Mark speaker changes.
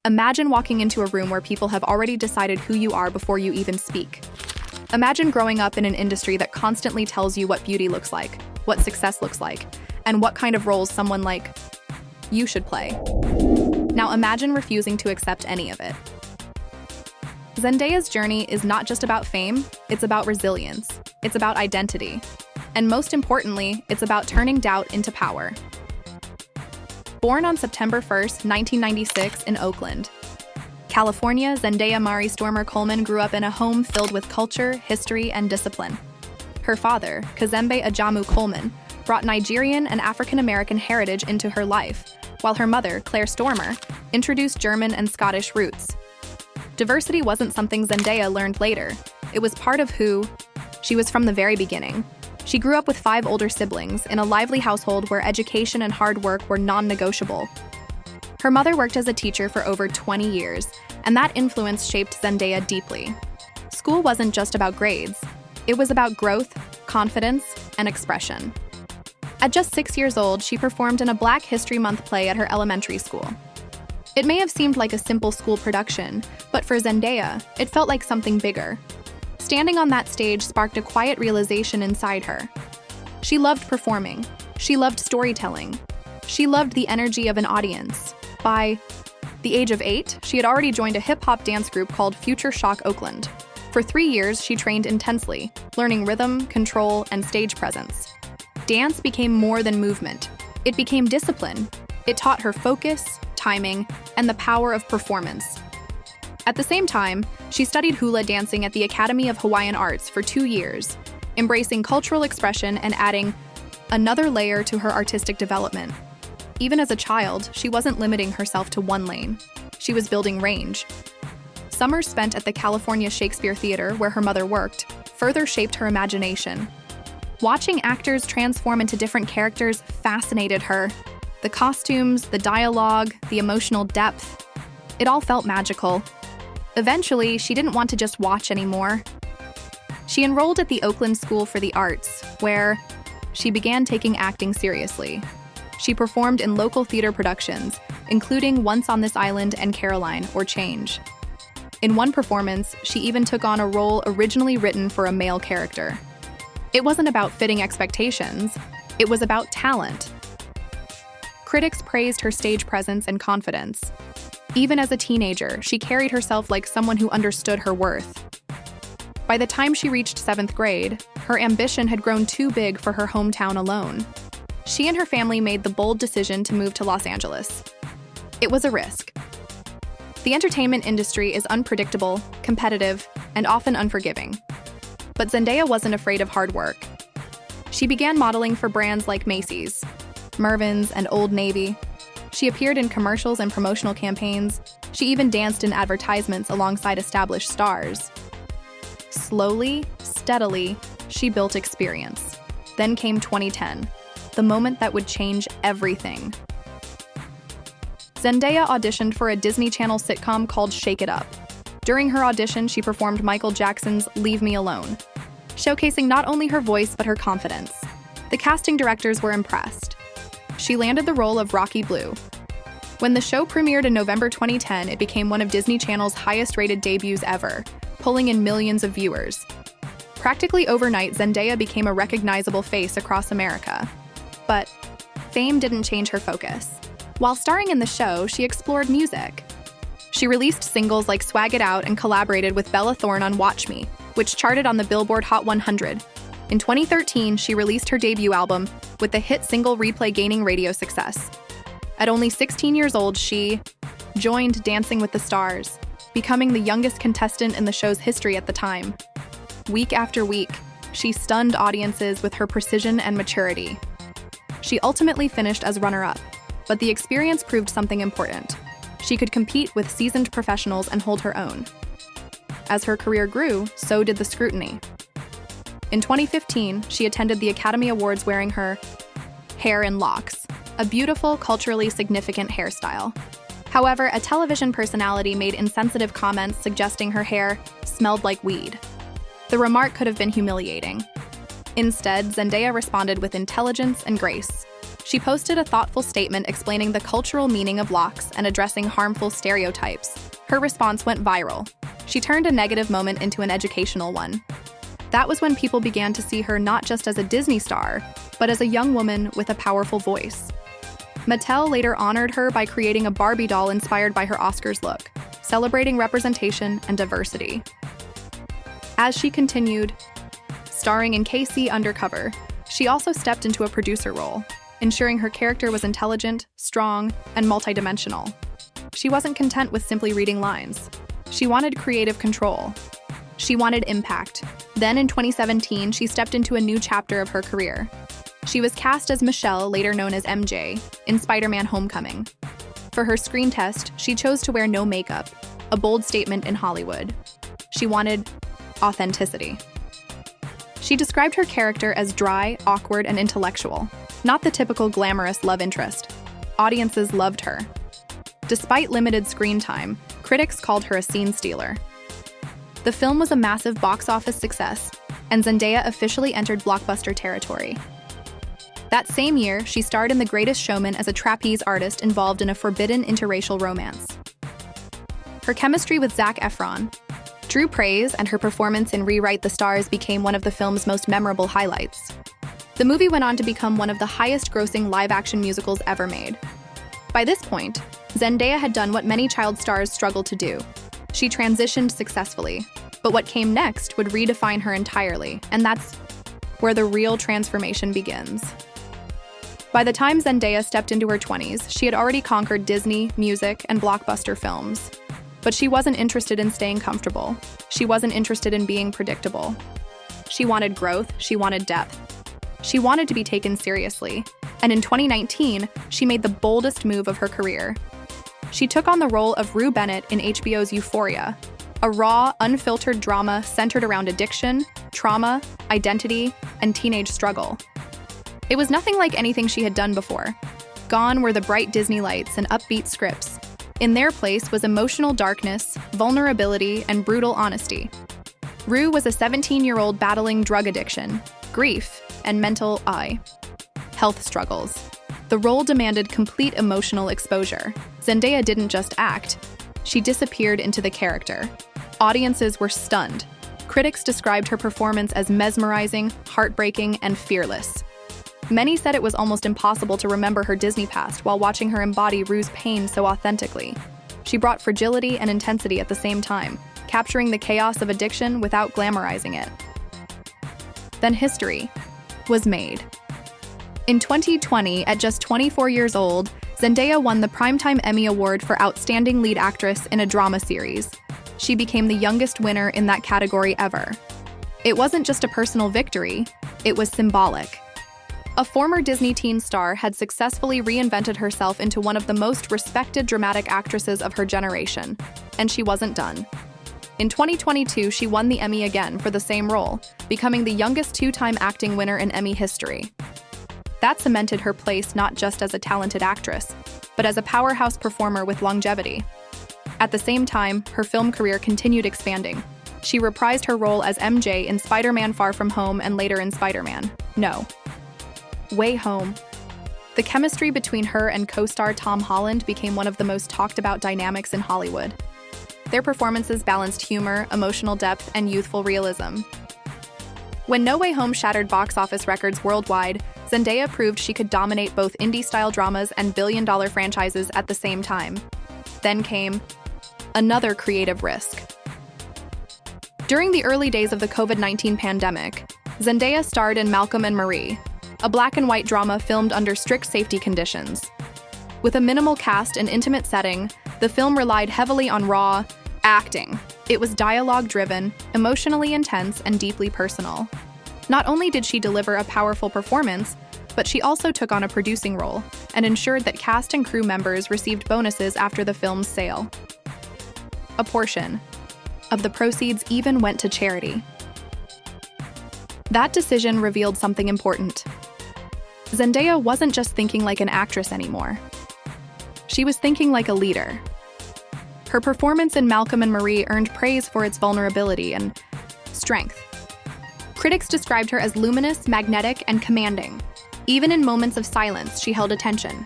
Speaker 1: Imagine walking into a room where people have already decided who you are before you even speak. Imagine growing up in an industry that constantly tells you what beauty looks like, what success looks like, and what kind of roles someone like you should play. Now imagine refusing to accept any of it. Zendaya's journey is not just about fame, it's about resilience, it's about identity, and most importantly, it's about turning doubt into power. Born on September 1st, 1996 in Oakland, California, Zendaya Mari Stormer Coleman grew up in a home filled with culture, history, and discipline. Her father, Kazembe Ajamu Coleman, brought Nigerian and African-American heritage into her life, while her mother, Claire Stormer, introduced German and Scottish roots. Diversity wasn't something Zendaya learned later. It was part of who she was from the very beginning. She grew up with 5 older siblings in a lively household where education and hard work were non-negotiable. Her mother worked as a teacher for over 20 years, and that influence shaped Zendaya deeply. School wasn't just about grades. It was about growth, confidence, and expression. At just 6 years old, she performed in a Black History Month play at her elementary school. It may have seemed like a simple school production, but for Zendaya, it felt like something bigger. Standing on that stage sparked a quiet realization inside her. She loved performing. She loved storytelling. She loved the energy of an audience. By the age of 8, she had already joined a hip-hop dance group called Future Shock Oakland. For 3 years, she trained intensely, learning rhythm, control, and stage presence. Dance became more than movement. It became discipline. It taught her focus, timing, and the power of performance. At the same time, she studied hula dancing at the Academy of Hawaiian Arts for 2 years, embracing cultural expression and adding another layer to her artistic development. Even as a child, she wasn't limiting herself to one lane. She was building range. Summers spent at the California Shakespeare Theater, where her mother worked, further shaped her imagination. Watching actors transform into different characters fascinated her. The costumes, the dialogue, the emotional depth, it all felt magical. Eventually, she didn't want to just watch anymore. She enrolled at the Oakland School for the Arts, where she began taking acting seriously. She performed in local theater productions, including Once on This Island and Caroline, or Change. In one performance, she even took on a role originally written for a male character. It wasn't about fitting expectations, it was about talent. Critics praised her stage presence and confidence. Even as a teenager, she carried herself like someone who understood her worth. By the time she reached 7th grade, her ambition had grown too big for her hometown alone. She and her family made the bold decision to move to Los Angeles. It was a risk. The entertainment industry is unpredictable, competitive, and often unforgiving. But Zendaya wasn't afraid of hard work. She began modeling for brands like Macy's, Mervyn's, and Old Navy. She appeared in commercials and promotional campaigns. She even danced in advertisements alongside established stars. Slowly, steadily, she built experience. Then came 2010, the moment that would change everything. Zendaya auditioned for a Disney Channel sitcom called Shake It Up. During her audition, she performed Michael Jackson's Leave Me Alone, showcasing not only her voice but her confidence. The casting directors were impressed. She landed the role of Rocky Blue. When the show premiered in November 2010, it became one of Disney Channel's highest-rated debuts ever, pulling in millions of viewers. Practically overnight, Zendaya became a recognizable face across America. But fame didn't change her focus. While starring in the show, she explored music. She released singles like Swag It Out and collaborated with Bella Thorne on Watch Me, which charted on the Billboard Hot 100. In 2013, she released her debut album, with the hit single Replay gaining radio success. At only 16 years old, she joined Dancing with the Stars, becoming the youngest contestant in the show's history at the time. Week after week, she stunned audiences with her precision and maturity. She ultimately finished as runner-up, but the experience proved something important. She could compete with seasoned professionals and hold her own. As her career grew, so did the scrutiny. In 2015, she attended the Academy Awards wearing her hair in locks, a beautiful, culturally significant hairstyle. However, a television personality made insensitive comments suggesting her hair smelled like weed. The remark could have been humiliating. Instead, Zendaya responded with intelligence and grace. She posted a thoughtful statement explaining the cultural meaning of locks and addressing harmful stereotypes. Her response went viral. She turned a negative moment into an educational one. That was when people began to see her not just as a Disney star, but as a young woman with a powerful voice. Mattel later honored her by creating a Barbie doll inspired by her Oscars look, celebrating representation and diversity. As she continued, starring in KC Undercover, she also stepped into a producer role, ensuring her character was intelligent, strong, and multidimensional. She wasn't content with simply reading lines. She wanted creative control. She wanted impact. Then in 2017, she stepped into a new chapter of her career. She was cast as Michelle, later known as MJ, in Spider-Man: Homecoming. For her screen test, she chose to wear no makeup, a bold statement in Hollywood. She wanted authenticity. She described her character as dry, awkward, and intellectual, not the typical glamorous love interest. Audiences loved her. Despite limited screen time, critics called her a scene stealer. The film was a massive box office success, and Zendaya officially entered blockbuster territory. That same year, she starred in The Greatest Showman as a trapeze artist involved in a forbidden interracial romance. Her chemistry with Zac Efron drew praise, and her performance in Rewrite the Stars became one of the film's most memorable highlights. The movie went on to become one of the highest-grossing live-action musicals ever made. By this point, Zendaya had done what many child stars struggle to do. She transitioned successfully, but what came next would redefine her entirely, and that's where the real transformation begins. By the time Zendaya stepped into her 20s, she had already conquered Disney, music, and blockbuster films. But she wasn't interested in staying comfortable. She wasn't interested in being predictable. She wanted growth, she wanted depth. She wanted to be taken seriously, and in 2019, she made the boldest move of her career. She took on the role of Rue Bennett in HBO's Euphoria, a raw, unfiltered drama centered around addiction, trauma, identity, and teenage struggle. It was nothing like anything she had done before. Gone were the bright Disney lights and upbeat scripts. In their place was emotional darkness, vulnerability, and brutal honesty. Rue was a 17-year-old battling drug addiction, grief, and mental health struggles. The role demanded complete emotional exposure. Zendaya didn't just act, she disappeared into the character. Audiences were stunned. Critics described her performance as mesmerizing, heartbreaking, and fearless. Many said it was almost impossible to remember her Disney past while watching her embody Rue's pain so authentically. She brought fragility and intensity at the same time, capturing the chaos of addiction without glamorizing it. Then history was made. In 2020, at just 24 years old, Zendaya won the Primetime Emmy Award for Outstanding Lead Actress in a Drama Series. She became the youngest winner in that category ever. It wasn't just a personal victory, it was symbolic. A former Disney teen star had successfully reinvented herself into one of the most respected dramatic actresses of her generation, and she wasn't done. In 2022, she won the Emmy again for the same role, becoming the youngest two-time acting winner in Emmy history. That cemented her place not just as a talented actress, but as a powerhouse performer with longevity. At the same time, her film career continued expanding. She reprised her role as MJ in Spider-Man: Far From Home and later in Spider-Man: No Way Home. The chemistry between her and co-star Tom Holland became one of the most talked about dynamics in Hollywood. Their performances balanced humor, emotional depth, and youthful realism. When No Way Home shattered box office records worldwide, Zendaya proved she could dominate both indie-style dramas and billion-dollar franchises at the same time. Then came another creative risk. During the early days of the COVID-19 pandemic, Zendaya starred in Malcolm and Marie, a black-and-white drama filmed under strict safety conditions. With a minimal cast and intimate setting, the film relied heavily on raw acting. It was dialogue-driven, emotionally intense, and deeply personal. Not only did she deliver a powerful performance, but she also took on a producing role and ensured that cast and crew members received bonuses after the film's sale. A portion of the proceeds even went to charity. That decision revealed something important. Zendaya wasn't just thinking like an actress anymore. She was thinking like a leader. Her performance in Malcolm and Marie earned praise for its vulnerability and strength. Critics described her as luminous, magnetic, and commanding. Even in moments of silence, she held attention.